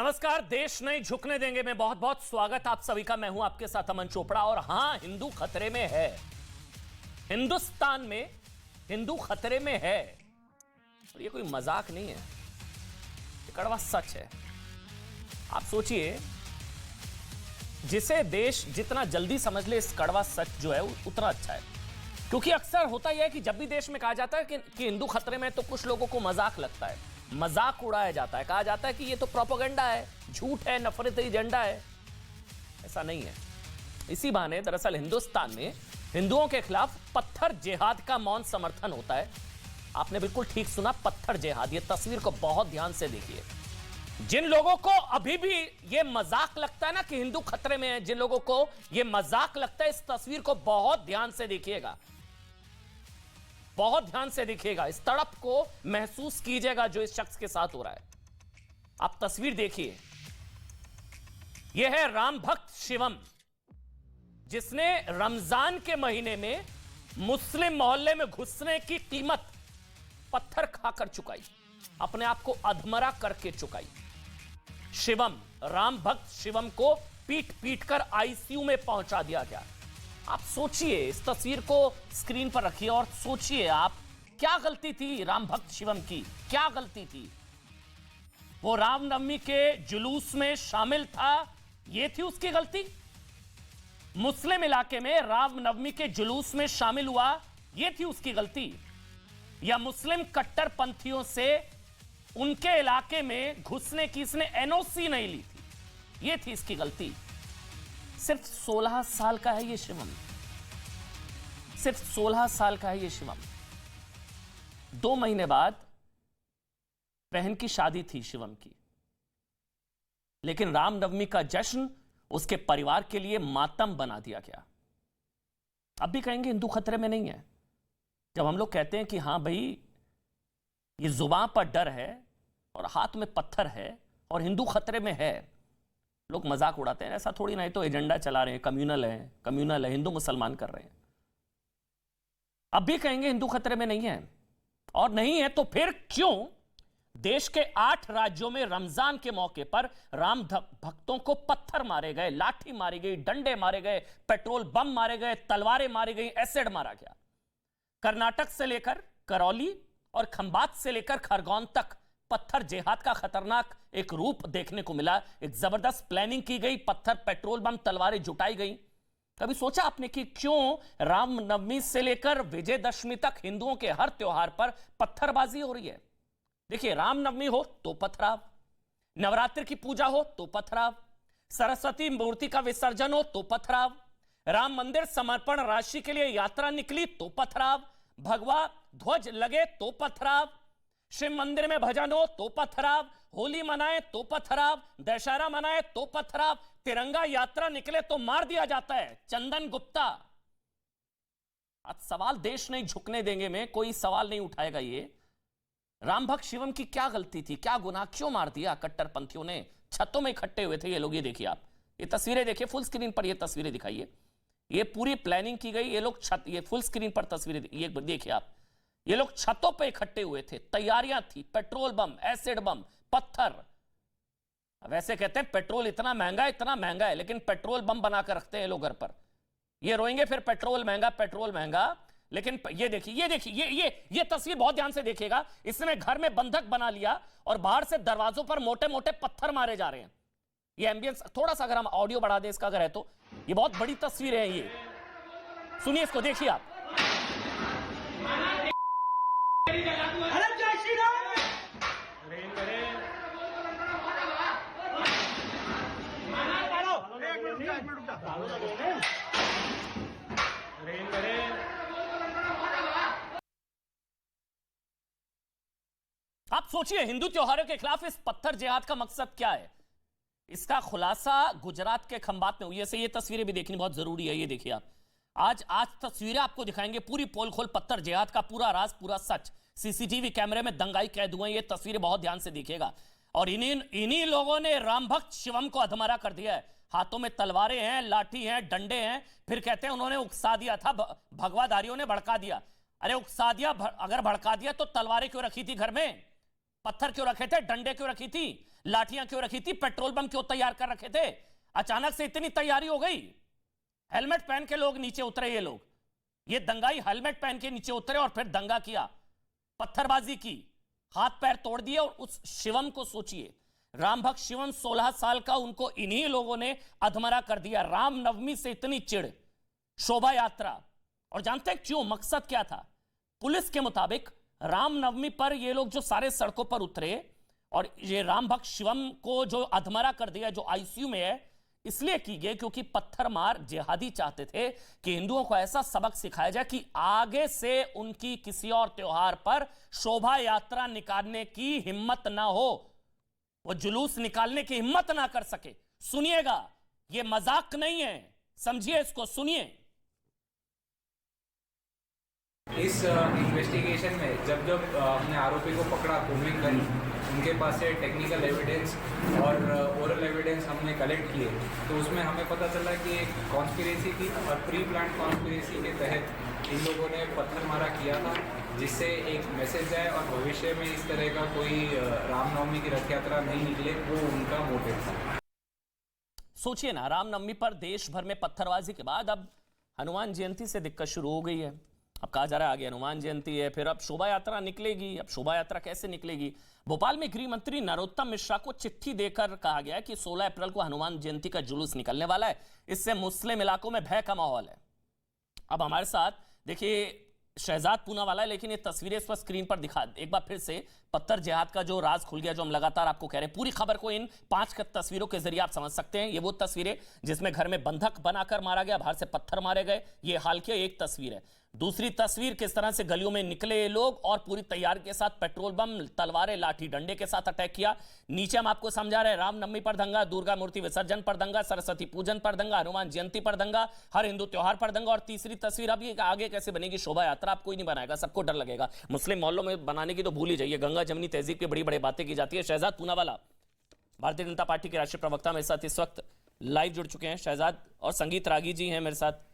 नमस्कार। देश नहीं झुकने देंगे में बहुत बहुत स्वागत आप सभी का। मैं हूं आपके साथ अमन चोपड़ा। और हां, हिंदू खतरे में है। हिंदुस्तान में हिंदू खतरे में है। और ये कोई मजाक नहीं है, ये कड़वा सच है। आप सोचिए, जिसे देश जितना जल्दी समझ ले इस कड़वा सच जो है उतना अच्छा है। क्योंकि अक्सर होता यह है कि जब भी देश में कहा जाता है कि हिंदू खतरे में, तो कुछ लोगों को मजाक लगता है, मजाक उड़ाया जाता है, कहा जाता है कि ये तो प्रोपेगेंडा है, झूठ है, नफरत एजेंडा है। ऐसा नहीं है। इसी बहाने दरअसल हिंदुस्तान में हिंदुओं के खिलाफ पत्थर जिहाद का मौन समर्थन होता है। आपने बिल्कुल ठीक सुना, पत्थर जिहाद। ये तस्वीर को बहुत ध्यान से देखिए। जिन लोगों को अभी भी ये मजाक लगता है ना कि हिंदू खतरे में है, जिन लोगों को ये मजाक लगता है, इस तस्वीर को बहुत ध्यान से देखिएगा, बहुत ध्यान से देखिएगा। इस तड़प को महसूस कीजिएगा जो इस शख्स के साथ हो रहा है। आप तस्वीर देखिए। यह है राम भक्त शिवम, जिसने रमजान के महीने में मुस्लिम मोहल्ले में घुसने की कीमत पत्थर खाकर चुकाई, अपने आप को अधमरा करके चुकाई। शिवम, राम भक्त शिवम को पीट पीट कर आईसीयू में पहुंचा दिया गया। आप सोचिए, इस तस्वीर को स्क्रीन पर रखिए और सोचिए आप, क्या गलती थी राम भक्त शिवम की, क्या गलती थी? वो रामनवमी के जुलूस में शामिल था, ये थी उसकी गलती? मुस्लिम इलाके में रामनवमी के जुलूस में शामिल हुआ, ये थी उसकी गलती? या मुस्लिम कट्टरपंथियों से उनके इलाके में घुसने की इसने एनओसी नहीं ली थी, ये थी इसकी गलती? सिर्फ 16 साल का है ये शिवम, सिर्फ 16 साल का है ये शिवम। 2 महीने बाद बहन की शादी थी शिवम की, लेकिन रामनवमी का जश्न उसके परिवार के लिए मातम बना दिया गया। अब भी कहेंगे हिंदू खतरे में नहीं है। जब हम लोग कहते हैं कि हां भाई, ये जुबान पर डर है और हाथ में पत्थर है और हिंदू खतरे में है, लोग मजाक उड़ाते हैं। ऐसा थोड़ी ना है, तो एजेंडा चला रहे हैं, कम्युनल है, हिंदू मुसलमान कर रहे हैं। अब भी कहेंगे हिंदू खतरे में नहीं है। और नहीं है तो फिर क्यों देश के 8 राज्यों में रमजान के मौके पर राम भक्तों को पत्थर मारे गए, लाठी मारी गई, डंडे मारे गए, पेट्रोल बम मारे गए, तलवारें मारी गई, एसिड मारा गया। कर्नाटक से लेकर करौली और खंबात से लेकर खरगोन तक पत्थर जिहाद का खतरनाक एक रूप देखने को मिला। एक जबरदस्त प्लानिंग की गई, पत्थर, पेट्रोल बम, तलवारें जुटाई गई। कभी सोचा आपने कि क्यों रामनवमी से लेकर विजयदशमी तक हिंदुओं के हर त्योहार पर पत्थरबाजी हो रही है? देखिए, रामनवमी हो तो पथराव, नवरात्रि की पूजा हो तो पथराव, सरस्वती मूर्ति का विसर्जन हो तो पथराव, राम मंदिर समर्पण राशि के लिए यात्रा निकली तो पथराव, भगवा ध्वज लगे तो पथराव, शिव मंदिर में भजन हो तो पथराव, होली मनाए तो पथराव, दशहरा मनाए तो पथराव, तिरंगा यात्रा निकले तो मार दिया जाता है। चंदन गुप्ता, आज सवाल देश नहीं झुकने देंगे में कोई सवाल नहीं उठाएगा। ये राम भक्त शिवम की क्या गलती थी, क्या गुनाह, क्यों मार दिया कट्टरपंथियों ने? छतों में इकट्ठे हुए थे ये लोग। ये देखिए आप, ये तस्वीरें देखिए, फुल स्क्रीन पर ये तस्वीरें दिखाइए। ये पूरी प्लानिंग की गई। ये लोग छत, ये फुल स्क्रीन पर तस्वीरें ये देखिए आप, ये लोग छतों पे इकट्ठे हुए थे, तैयारियां थी, पेट्रोल बम, एसिड बम, पत्थर। वैसे कहते हैं पेट्रोल इतना महंगा है, लेकिन पेट्रोल बम बनाकर रखते हैं लोग घर पर। ये रोएंगे फिर पेट्रोल महंगा, लेकिन ये देखिए, ये तस्वीर बहुत ध्यान से देखिएगा। इसने घर में बंधक बना लिया और बाहर से दरवाजों पर मोटे मोटे पत्थर मारे जा रहे हैं। ये एम्बियंस थोड़ा सा अगर हम ऑडियो बढ़ा दें इसका अगर है तो, ये बहुत बड़ी तस्वीर है। ये सुनिए, इसको देखिए आप। आप सोचिए, हिंदू त्योहारों के खिलाफ इस पत्थर जिहाद का मकसद क्या है? इसका खुलासा गुजरात के खंबात में हुई है। ये तस्वीरें भी देखनी बहुत जरूरी है। ये देखिए आप, आज तस्वीरें आपको दिखाएंगे, पूरी पोल खोल पत्थर जिहाद का पूरा राज, पूरा सच। सीसीटीवी कैमरे में दंगाई कैद हुए। ये तस्वीरें बहुत ध्यान से देखिएगा। और इन्हीं लोगों ने राम भक्त शिवम को अधमरा कर दिया है। हाथों में तलवारें हैं, लाठी हैं, डंडे हैं, फिर कहते हैं उन्होंने उकसा दिया था, भगवाधारियों ने भड़का दिया। अरे उकसा दिया, अगर भड़का दिया तो तलवारें क्यों रखी थी घर में? पत्थर क्यों रखे थे, डंडे क्यों रखी थी, लाठियां क्यों रखी थी, पेट्रोल बम क्यों तैयार कर रखे थे? अचानक से इतनी तैयारी हो गई। हेलमेट पहन के लोग नीचे उतरे, ये दंगाई हेलमेट पहन के नीचे उतरे और फिर दंगा किया, पत्थरबाजी की, हाथ पैर तोड़ दिए। और उस शिवम को सोचिए, रामभक्त शिवम 16 साल का, उनको इन्हीं लोगों ने अधमरा कर दिया। रामनवमी से इतनी चिढ़, शोभा यात्रा, और जानते हैं क्यों, मकसद क्या था? पुलिस के मुताबिक रामनवमी पर ये लोग जो सारे सड़कों पर उतरे और ये रामभक्त शिवम को जो अधमरा कर दिया, जो आईसीयू में है, इसलिए की गई क्योंकि पत्थरमार जिहादी चाहते थे कि हिंदुओं को ऐसा सबक सिखाया जाए कि आगे से उनकी किसी और त्योहार पर शोभा यात्रा निकालने की हिम्मत ना हो, वो जुलूस निकालने की हिम्मत ना कर सके। सुनिएगा, ये मजाक नहीं है, समझिए इसको, सुनिए। इस इन्वेस्टिगेशन में जब जब हमने आरोपी को पकड़ा, कोमिंग करी, उनके पास से टेक्निकल एविडेंस और ओरल एविडेंस हमने कलेक्ट किए, तो उसमें हमें पता चला कि एक कॉन्स्पिरेसी थी और प्री प्लान कॉन्स्पिरेसी के तहत इन लोगों ने पत्थरमारा किया था, जिससे एक मैसेज जाए और भविष्य में इस तरह का कोई रामनवमी की रथ यात्रा नहीं निकले, वो उनका मोटिव था। सोचिए ना, रामनवमी पर देश भर में पत्थरबाजी के बाद अब हनुमान जयंती से दिक्कत शुरू हो गई है। अब कहा जा रहा है आगे हनुमान जयंती है, फिर अब शोभा यात्रा निकलेगी। अब शोभा यात्रा कैसे निकलेगी? भोपाल में गृह मंत्री नरोत्तम मिश्रा को चिट्ठी देकर कहा गया कि 16 अप्रैल को हनुमान जयंती का जुलूस निकलने वाला है, इससे मुस्लिम इलाकों में भय का माहौल है। अब हमारे साथ देखिए शहजाद पूनावाला है, लेकिन ये तस्वीरें इस पर स्क्रीन पर दिखा, एक बार फिर से पत्थर जिहाद का जो राज खुल गया, जो हम लगातार आपको कह रहे हैं। पूरी खबर को इन 5 तस्वीरों के जरिए आप समझ सकते हैं। ये वो तस्वीरें जिसमें घर में बंधक बनाकर मारा गया, बाहर से पत्थर मारे गए, ये हाल की एक तस्वीर है। दूसरी तस्वीर किस तरह से गलियों में निकले ये लोग और पूरी तैयारी के साथ पेट्रोल बम, तलवारें, लाठी डंडे के साथ अटैक किया। नीचे हम आपको समझा रहे हैं, रामनवमी पर दंगा, दुर्गा मूर्ति विसर्जन पर दंगा, सरस्वती पूजन पर दंगा, हनुमान जयंती पर दंगा, हर हिंदू त्योहार पर दंगा। और तीसरी तस्वीर अब ये आगे कैसे बनेगी शोभा यात्रा, आप कोई नहीं बनाएगा, सबको डर लगेगा। मुस्लिम मोहल्लों में बनाने की तो भूल ही जाइए, गंगा जमनी तहजीब की बड़ी बड़ी बातें की जाती है। शहजाद पूनावाला भारतीय जनता पार्टी के राष्ट्रीय प्रवक्ता मेरे साथ इस वक्त लाइव जुड़ चुके हैं। शहजाद और संगीत रागी जी हैं मेरे साथ।